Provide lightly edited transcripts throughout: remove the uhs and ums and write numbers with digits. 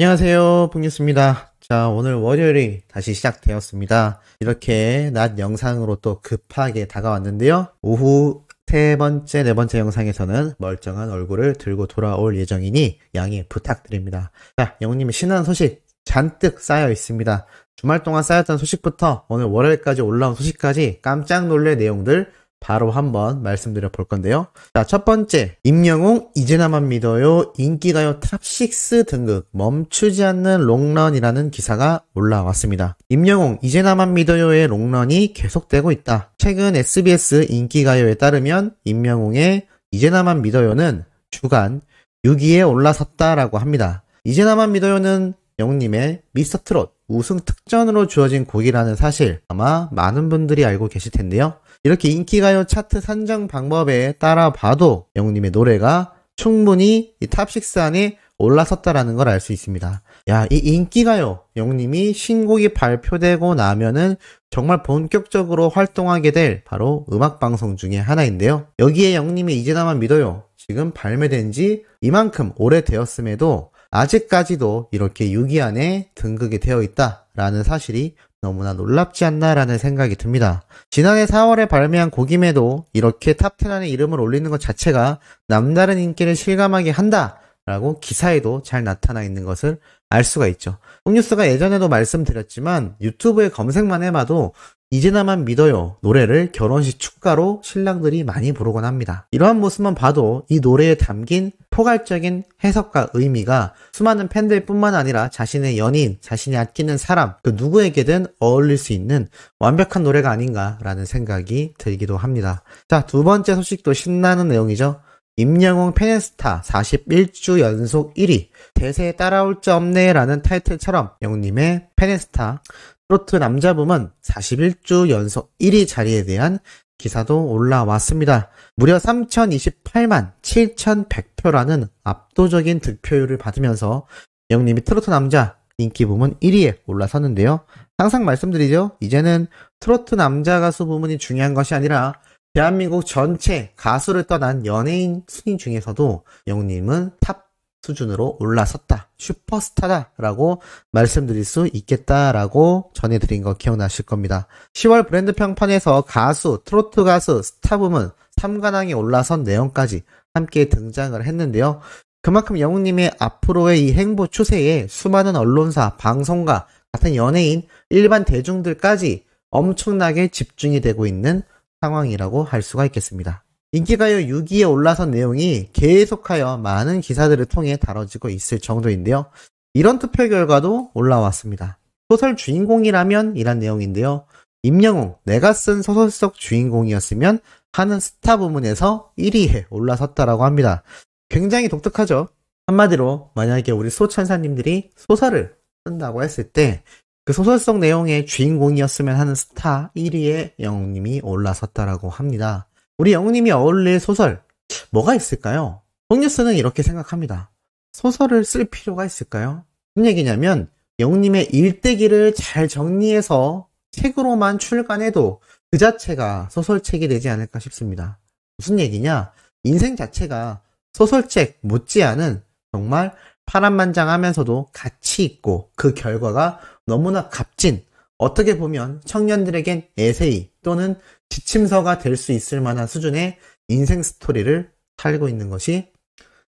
안녕하세요, 풍뉴스입니다. 자, 오늘 월요일이 다시 시작되었습니다. 이렇게 낮 영상으로 또 급하게 다가왔는데요. 오후 세 번째, 네 번째 영상에서는 멀쩡한 얼굴을 들고 돌아올 예정이니 양해 부탁드립니다. 자, 영웅님의 신나는 소식 잔뜩 쌓여 있습니다. 주말 동안 쌓였던 소식부터 오늘 월요일까지 올라온 소식까지 깜짝 놀랄 내용들 바로 한번 말씀드려 볼 건데요. 자, 첫 번째, 임영웅 이제 나만 믿어요 인기가요 탑6 등극 멈추지 않는 롱런이라는 기사가 올라왔습니다. 임영웅 이제 나만 믿어요의 롱런이 계속되고 있다. 최근 SBS 인기가요에 따르면 임영웅의 이제 나만 믿어요는 주간 6위에 올라섰다라고 합니다. 이제 나만 믿어요는 영웅님의 미스터트롯 우승 특전으로 주어진 곡이라는 사실 아마 많은 분들이 알고 계실 텐데요. 이렇게 인기가요 차트 산정 방법에 따라 봐도 영웅님의 노래가 충분히 이 탑6 안에 올라섰다라는 걸 알 수 있습니다. 야, 이 인기가요 영웅님이 신곡이 발표되고 나면은 정말 본격적으로 활동하게 될 바로 음악방송 중에 하나인데요. 여기에 영웅님이 이제 나만 믿어요 지금 발매된 지 이만큼 오래되었음에도 아직까지도 이렇게 6위 안에 등극이 되어 있다라는 사실이 너무나 놀랍지 않나라는 생각이 듭니다. 지난해 4월에 발매한 곡임에도 이렇게 탑10 안에 이름을 올리는 것 자체가 남다른 인기를 실감하게 한다라고 기사에도 잘 나타나 있는 것을 알 수가 있죠. 풍뉴스가 예전에도 말씀드렸지만 유튜브에 검색만 해봐도 이제 나만 믿어요 노래를 결혼식 축가로 신랑들이 많이 부르곤 합니다. 이러한 모습만 봐도 이 노래에 담긴 포괄적인 해석과 의미가 수많은 팬들 뿐만 아니라 자신의 연인, 자신이 아끼는 사람, 그 누구에게든 어울릴 수 있는 완벽한 노래가 아닌가라는 생각이 들기도 합니다. 자, 두 번째 소식도 신나는 내용이죠. 임영웅 페네스타 41주 연속 1위 대세에 따라올 수 없네 라는 타이틀처럼 영웅님의 페네스타 트로트 남자 부문 41주 연속 1위 자리에 대한 기사도 올라왔습니다. 무려 3028만 7100표라는 압도적인 득표율을 받으면서 영웅님이 트로트 남자 인기 부문 1위에 올라섰는데요. 항상 말씀드리죠. 이제는 트로트 남자 가수 부문이 중요한 것이 아니라 대한민국 전체 가수를 떠난 연예인 순위 중에서도 영웅님은 탑 수준으로 올라섰다. 슈퍼스타다 라고 말씀드릴 수 있겠다라고 전해드린 거 기억나실 겁니다. 10월 브랜드 평판에서 가수, 트로트 가수, 스타 부문 3관왕에 올라선 내용까지 함께 등장을 했는데요. 그만큼 영웅님의 앞으로의 이 행보 추세에 수많은 언론사, 방송가, 같은 연예인, 일반 대중들까지 엄청나게 집중이 되고 있는 상황이라고 할 수가 있겠습니다. 인기가요 6위에 올라선 내용이 계속하여 많은 기사들을 통해 다뤄지고 있을 정도인데요. 이런 투표 결과도 올라왔습니다. 소설 주인공이라면 이란 내용인데요. 임영웅, 내가 쓴 소설 속 주인공이었으면 하는 스타 부문에서 1위에 올라섰다라고 합니다. 굉장히 독특하죠. 한마디로 만약에 우리 소천사님들이 소설을 쓴다고 했을 때 그 소설 속 내용의 주인공이었으면 하는 스타 1위에 영웅님이 올라섰다라고 합니다. 우리 영웅님이 어울릴 소설 뭐가 있을까요? 풍뉴스는 이렇게 생각합니다. 소설을 쓸 필요가 있을까요? 무슨 얘기냐면 영웅님의 일대기를 잘 정리해서 책으로만 출간해도 그 자체가 소설책이 되지 않을까 싶습니다. 무슨 얘기냐? 인생 자체가 소설책 못지않은 정말 파란만장하면서도 가치 있고 그 결과가 너무나 값진, 어떻게 보면 청년들에겐 에세이 또는 지침서가 될 수 있을 만한 수준의 인생 스토리를 살고 있는 것이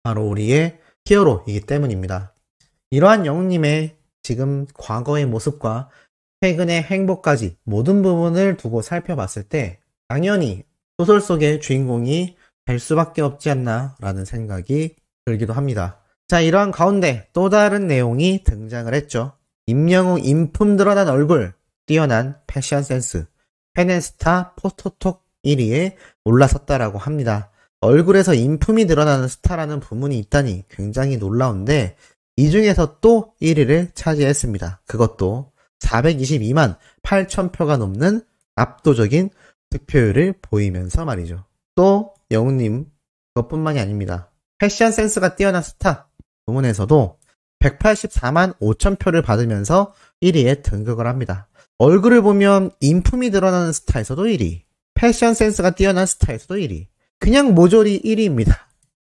바로 우리의 히어로이기 때문입니다. 이러한 영웅님의 지금 과거의 모습과 최근의 행보까지 모든 부분을 두고 살펴봤을 때 당연히 소설 속의 주인공이 될 수밖에 없지 않나 라는 생각이 들기도 합니다. 자, 이러한 가운데 또 다른 내용이 등장을 했죠. 임영웅 인품 드러난 얼굴, 뛰어난 패션 센스, 페네스타 포토톡 1위에 올라섰다라고 합니다. 얼굴에서 인품이 드러나는 스타라는 부문이 있다니 굉장히 놀라운데 이 중에서 또 1위를 차지했습니다. 그것도 422만 8천 표가 넘는 압도적인 득표율을 보이면서 말이죠. 또 영웅님 그것뿐만이 아닙니다. 패션 센스가 뛰어난 스타 부문에서도 184만 5천 표를 받으면서 1위에 등극을 합니다. 얼굴을 보면 인품이 드러나는 스타에서도 1위, 패션 센스가 뛰어난 스타에서도 1위, 그냥 모조리 1위입니다.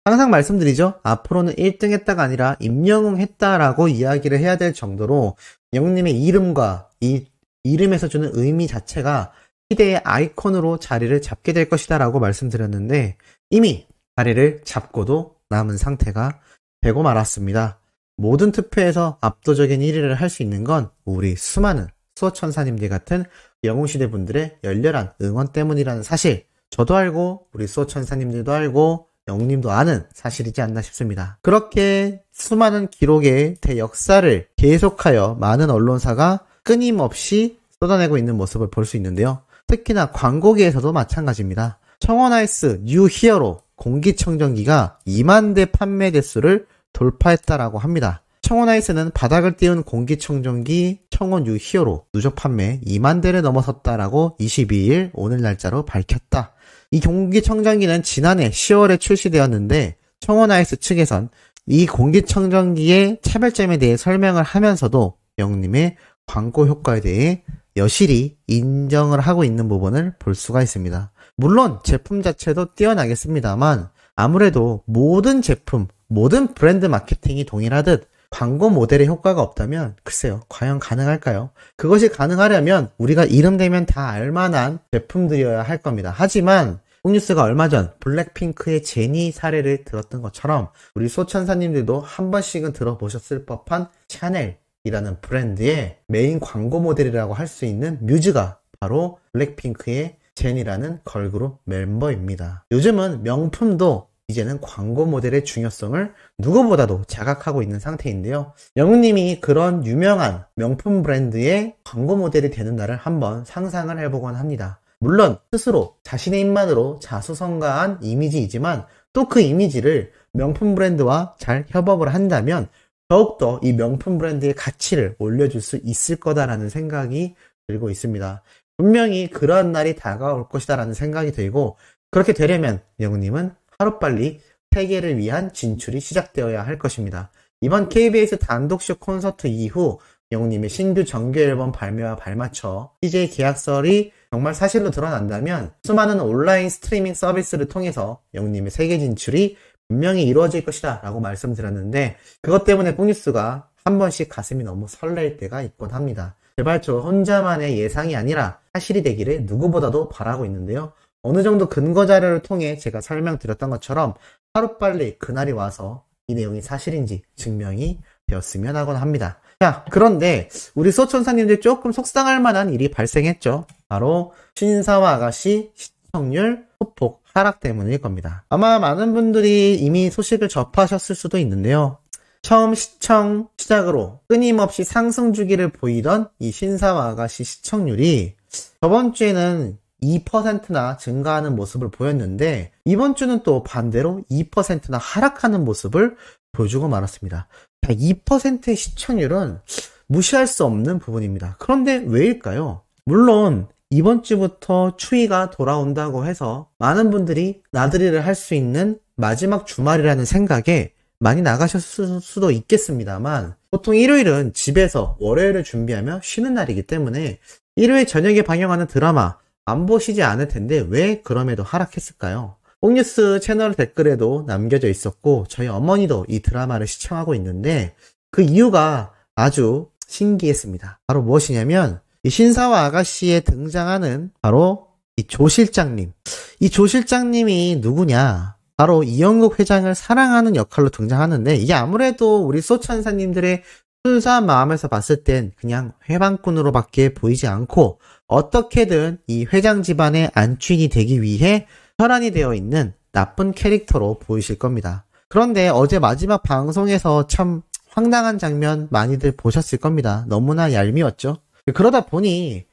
항상 말씀드리죠. 앞으로는 1등 했다가 아니라 임영웅 했다라고 이야기를 해야 될 정도로 영웅님의 이름과 이 이름에서 주는 의미 자체가 시대의 아이콘으로 자리를 잡게 될 것이다 라고 말씀드렸는데 이미 자리를 잡고도 남은 상태가 되고 말았습니다. 모든 투표에서 압도적인 1위를 할 수 있는 건 우리 수많은 수호천사님들 같은 영웅시대 분들의 열렬한 응원 때문이라는 사실, 저도 알고 우리 수호천사님들도 알고 영웅님도 아는 사실이지 않나 싶습니다. 그렇게 수많은 기록의 대역사를 계속하여 많은 언론사가 끊임없이 쏟아내고 있는 모습을 볼 수 있는데요. 특히나 광고계에서도 마찬가지입니다. 청원아이스 뉴 히어로 공기청정기가 2만 대 판매 대수를 돌파했다라고 합니다. 청원아이스는 바닥을 띄운 공기청정기 청원 뉴 히어로 누적 판매 2만 대를 넘어섰다라고 22일 오늘 날짜로 밝혔다. 이 공기청정기는 지난해 10월에 출시되었는데 청원아이스 측에선 이 공기청정기의 차별점에 대해 설명을 하면서도 영웅님의 광고 효과에 대해 여실히 인정을 하고 있는 부분을 볼 수가 있습니다. 물론 제품 자체도 뛰어나겠습니다만 아무래도 모든 제품, 모든 브랜드 마케팅이 동일하듯 광고 모델의 효과가 없다면 글쎄요, 과연 가능할까요? 그것이 가능하려면 우리가 이름 대면 다 알만한 제품들이어야 할 겁니다. 하지만 폭뉴스가 얼마 전 블랙핑크의 제니 사례를 들었던 것처럼 우리 소천사님들도 한 번씩은 들어보셨을 법한 샤넬이라는 브랜드의 메인 광고 모델이라고 할 수 있는 뮤즈가 바로 블랙핑크의 제니라는 걸그룹 멤버입니다. 요즘은 명품도 이제는 광고 모델의 중요성을 누구보다도 자각하고 있는 상태인데요. 영웅님이 그런 유명한 명품 브랜드의 광고 모델이 되는 날을 한번 상상을 해보곤 합니다. 물론 스스로 자신의 입만으로 자수성가한 이미지이지만 또 그 이미지를 명품 브랜드와 잘 협업을 한다면 더욱더 이 명품 브랜드의 가치를 올려줄 수 있을 거다라는 생각이 들고 있습니다. 분명히 그러한 날이 다가올 것이다라는 생각이 들고, 그렇게 되려면 영웅님은 하루빨리 세계를 위한 진출이 시작되어야 할 것입니다. 이번 KBS 단독쇼 콘서트 이후 영웅님의 신규 정규 앨범 발매와 발맞춰 CJ 계약설이 정말 사실로 드러난다면 수많은 온라인 스트리밍 서비스를 통해서 영웅님의 세계 진출이 분명히 이루어질 것이다 라고 말씀드렸는데, 그것 때문에 폭뉴스가 한 번씩 가슴이 너무 설렐 때가 있곤 합니다. 제발 저 혼자만의 예상이 아니라 사실이 되기를 누구보다도 바라고 있는데요. 어느 정도 근거 자료를 통해 제가 설명드렸던 것처럼 하루빨리 그날이 와서 이 내용이 사실인지 증명이 되었으면 하곤 합니다. 자, 그런데 우리 소천사님들 조금 속상할 만한 일이 발생했죠. 바로 신사와 아가씨 시청률 소폭 하락 때문일 겁니다. 아마 많은 분들이 이미 소식을 접하셨을 수도 있는데요. 처음 시청 시작으로 끊임없이 상승 주기를 보이던 이 신사와 아가씨 시청률이 저번 주에는 2%나 증가하는 모습을 보였는데 이번 주는 또 반대로 2%나 하락하는 모습을 보여주고 말았습니다. 2%의 시청률은 무시할 수 없는 부분입니다. 그런데 왜일까요? 물론 이번 주부터 추위가 돌아온다고 해서 많은 분들이 나들이를 할 수 있는 마지막 주말이라는 생각에 많이 나가셨을 수도 있겠습니다만, 보통 일요일은 집에서 월요일을 준비하며 쉬는 날이기 때문에 일요일 저녁에 방영하는 드라마 안 보시지 않을 텐데 왜 그럼에도 하락했을까요? 폭뉴스 채널 댓글에도 남겨져 있었고 저희 어머니도 이 드라마를 시청하고 있는데 그 이유가 아주 신기했습니다. 바로 무엇이냐면 이 신사와 아가씨에 등장하는 바로 이 조 실장님. 이 조 실장님이 누구냐? 바로 이영국 회장을 사랑하는 역할로 등장하는데 이게 아무래도 우리 소천사님들의 순수한 마음에서 봤을 땐 그냥 회방꾼으로밖에 보이지 않고 어떻게든 이 회장 집안의 안주인이 되기 위해 혈안이 되어 있는 나쁜 캐릭터로 보이실 겁니다. 그런데 어제 마지막 방송에서 참 황당한 장면 많이들 보셨을 겁니다. 너무나 얄미웠죠. 그러다 보니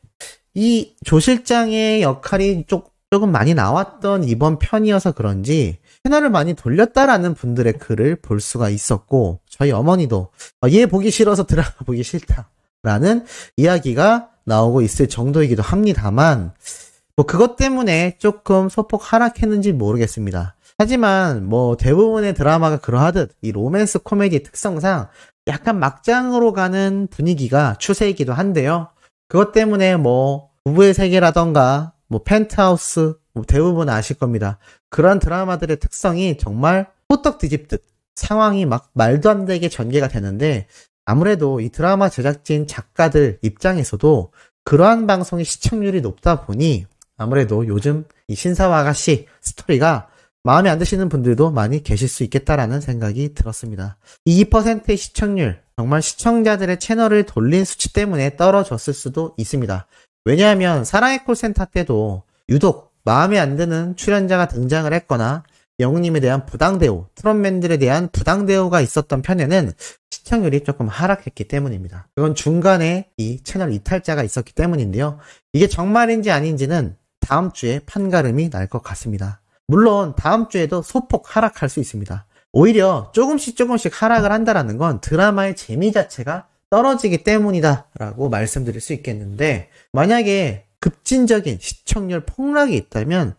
이 조 실장의 역할이 조금 많이 나왔던 이번 편이어서 그런지 채널을 많이 돌렸다라는 분들의 글을 볼 수가 있었고 저희 어머니도 얘 보기 싫어서 드라마 보기 싫다라는 이야기가 나오고 있을 정도이기도 합니다만 뭐 그것 때문에 조금 소폭 하락했는지 모르겠습니다. 하지만 뭐 대부분의 드라마가 그러하듯 이 로맨스 코미디 특성상 약간 막장으로 가는 분위기가 추세이기도 한데요. 그것 때문에 뭐 부부의 세계라던가 뭐 펜트하우스 뭐 대부분 아실 겁니다. 그런 드라마들의 특성이 정말 호떡 뒤집듯 상황이 막 말도 안 되게 전개가 되는데, 아무래도 이 드라마 제작진 작가들 입장에서도 그러한 방송의 시청률이 높다 보니 아무래도 요즘 이 신사와 아가씨 스토리가 마음에 안 드시는 분들도 많이 계실 수 있겠다라는 생각이 들었습니다. 2%의 시청률, 정말 시청자들의 채널을 돌린 수치 때문에 떨어졌을 수도 있습니다. 왜냐하면 사랑의 콜센터 때도 유독 마음에 안 드는 출연자가 등장을 했거나 영웅님에 대한 부당대우, 트롯맨들에 대한 부당대우가 있었던 편에는 시청률이 조금 하락했기 때문입니다. 그건 중간에 이 채널 이탈자가 있었기 때문인데요. 이게 정말인지 아닌지는 다음 주에 판가름이 날 것 같습니다. 물론 다음 주에도 소폭 하락할 수 있습니다. 오히려 조금씩 하락을 한다는 건 드라마의 재미 자체가 떨어지기 때문이다 라고 말씀드릴 수 있겠는데, 만약에 급진적인 시청률 폭락이 있다면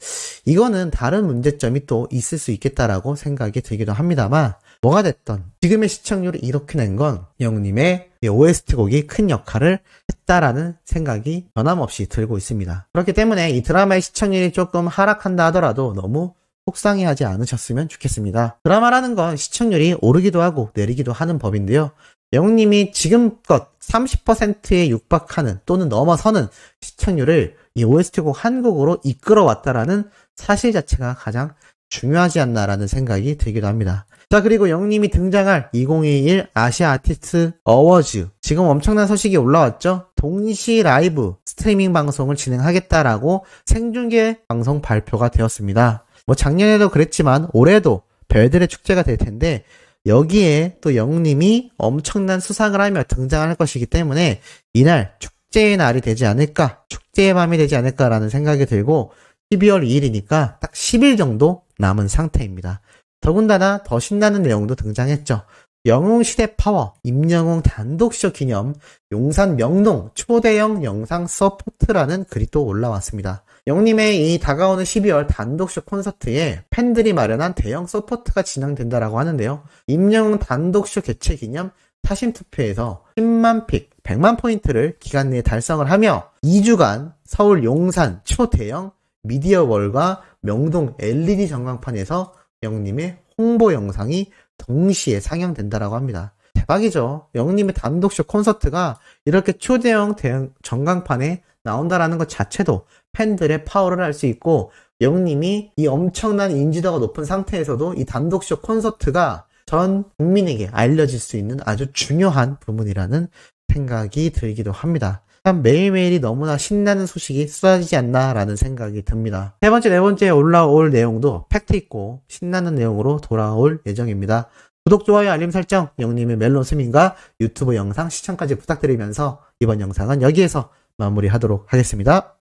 이거는 다른 문제점이 또 있을 수 있겠다라고 생각이 들기도 합니다만, 뭐가 됐던 지금의 시청률이 이렇게 낸 건 영웅님의 OST 곡이 큰 역할을 했다라는 생각이 변함없이 들고 있습니다. 그렇기 때문에 이 드라마의 시청률이 조금 하락한다 하더라도 너무 속상해하지 않으셨으면 좋겠습니다. 드라마라는 건 시청률이 오르기도 하고 내리기도 하는 법인데요. 영웅님이 지금껏 30%에 육박하는 또는 넘어서는 시청률을 이 OST곡 한 곡으로 이끌어왔다라는 사실 자체가 가장 중요하지 않나라는 생각이 들기도 합니다. 자, 그리고 영웅님이 등장할 2021 아시아 아티스트 어워즈, 지금 엄청난 소식이 올라왔죠. 동시 라이브 스트리밍 방송을 진행하겠다라고 생중계 방송 발표가 되었습니다. 작년에도 그랬지만 올해도 별들의 축제가 될 텐데, 여기에 또 영웅님이 엄청난 수상을 하며 등장할 것이기 때문에 이날 축제의 날이 되지 않을까, 축제의 밤이 되지 않을까라는 생각이 들고, 12월 2일이니까 딱 10일 정도 남은 상태입니다. 더군다나 더 신나는 내용도 등장했죠. 영웅시대 파워, 임영웅 단독쇼 기념 용산 명동 초대형 영상 서포트라는 글이 또 올라왔습니다. 영웅님의 이 다가오는 12월 단독쇼 콘서트에 팬들이 마련한 대형 서포트가 진행된다라고 하는데요. 임영웅 단독쇼 개최 기념 타심 투표에서 10만 픽, 100만 포인트를 기간 내에 달성을 하며 2주간 서울 용산 초대형 미디어월과 명동 LED 전광판에서 영웅님의 홍보 영상이 동시에 상영된다라고 합니다. 대박이죠. 영웅님의 단독쇼 콘서트가 이렇게 초대형 대형 전광판에 나온다라는 것 자체도 팬들의 파워를 알 수 있고, 영웅님이 이 엄청난 인지도가 높은 상태에서도 이 단독쇼 콘서트가 전 국민에게 알려질 수 있는 아주 중요한 부분이라는 생각이 들기도 합니다. 참 매일매일이 너무나 신나는 소식이 쏟아지지 않나라는 생각이 듭니다. 세 번째, 네 번째 올라올 내용도 팩트 있고 신나는 내용으로 돌아올 예정입니다. 구독, 좋아요, 알림 설정, 영웅님의 멜론 스밍과 유튜브 영상 시청까지 부탁드리면서 이번 영상은 여기에서 마무리하도록 하겠습니다.